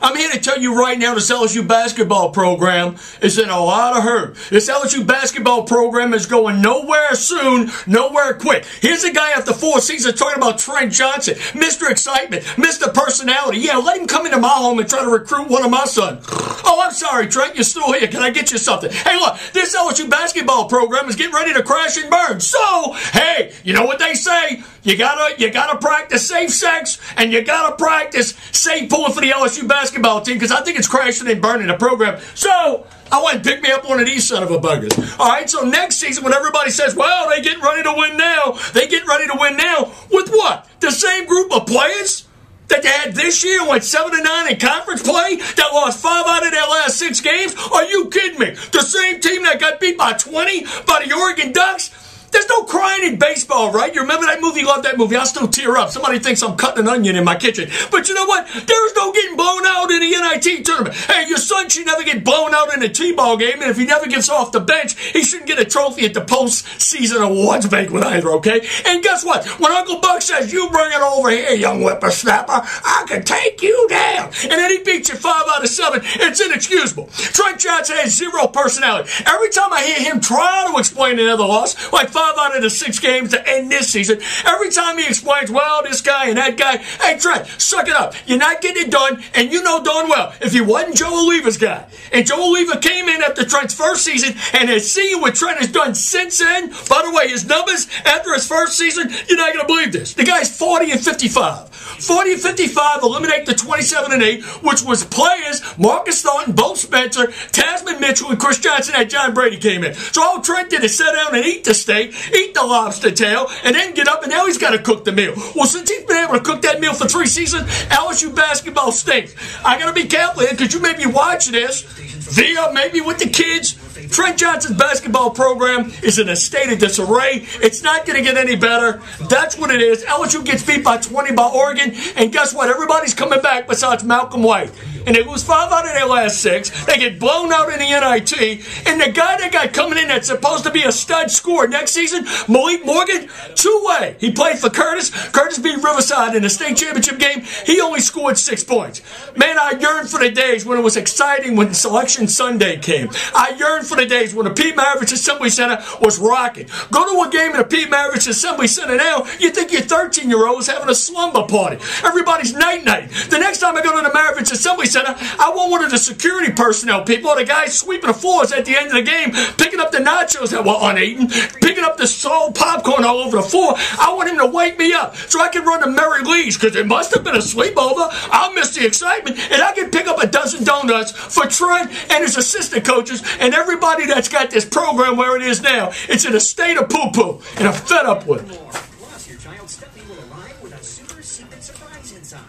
I'm here to tell you right now, this LSU basketball program is in a lot of hurt. This LSU basketball program is going nowhere soon, nowhere quick. Here's a guy after 4 seasons talking about Trent Johnson, Mr. Excitement, Mr. Personality. Yeah, let him come into my home and try to recruit one of my sons. Oh, I'm sorry, Trent, you're still here. Can I get you something? Hey, look, this LSU basketball program is getting ready to crash and burn. So, hey, you know what they say? You gotta practice safe sex, and you gotta practice safe pulling for the LSU basketball team, because I think it's crashing and burning the program. So I want to pick me up one of these son of a buggers. All right, so next season when everybody says, well, they getting ready to win now, with what? The same group of players that they had this year, went 7-9 in conference play, that lost 5 out of their last 6 games? Are you kidding me? The same team that got beat by 20 by the Oregon Ducks? There's no crying in baseball, right? You remember that movie? Love that movie. I still tear up. Somebody thinks I'm cutting an onion in my kitchen. But you know what? There's no getting blown out in the NIT tournament. Hey, your son should never get blown out in a T-ball game, and if he never gets off the bench, he shouldn't get a trophy at the post-season awards banquet either, okay? And guess what? When Uncle Buck says, you bring it over here, young whippersnapper, I can take you down. And then he beats you 5 out of 7. It's inexcusable. Trent Johnson has 0 personality. Every time I hear him try to explain another loss, like 5 out of the 6 games to end this season, every time he explains, well, this guy and that guy, hey, Trent, suck it up. You're not getting it done, and you know darn well, if you wasn't Joe Oliva's guy, and Joe Oliva came in after Trent's first season, and has seen what Trent has done since then, by the way, his numbers after his first season, you're not going to believe this. The guy's 40-55. 40-55, eliminate the 27-8, which was players, Marcus Thornton, Bo Spencer, Tasman Mitchell, and Chris Johnson that John Brady came in. So all Trent did is sit down and eat the steak, eat the lobster tail, and then get up, and now he's got to cook the meal. Well, since he's been able to cook that meal for 3 seasons, LSU basketball stinks. I got to be careful here, because you may be watching this via maybe with the kids. Trent Johnson's basketball program is in a state of disarray. It's not going to get any better. That's what it is. LSU gets beat by 20 by Oregon, and guess what? Everybody's coming back besides Malcolm White. And they lose 5 out of their last 6. They get blown out in the NIT. And the guy that got coming in that's supposed to be a stud scorer next season, Malik Morgan, 2-way. He played for Curtis. Curtis beat Riverside in the state championship game. He only scored 6 points. Man, I yearn for the days when it was exciting when Selection Sunday came. I yearn for the days when the Pete Maravich Assembly Center was rocking. Go to a game at the Pete Maravich Assembly Center now, you think your 13-year-old is having a slumber party. Everybody's night-night. The next time I go to the Maravich Assembly Center, I want one of the security personnel people, or the guys sweeping the floors at the end of the game, picking up the nachos that were uneaten, picking up the salt popcorn all over the floor. I want him to wake me up so I can run to Mary Lee's, because it must have been a sleepover. I'll miss the excitement, and I can pick up a dozen donuts for Trent and his assistant coaches and everybody that's got this program where it is now. It's in a state of poo-poo, and I'm fed up with it. Plus, your child's step will arrive with a super secret surprise inside.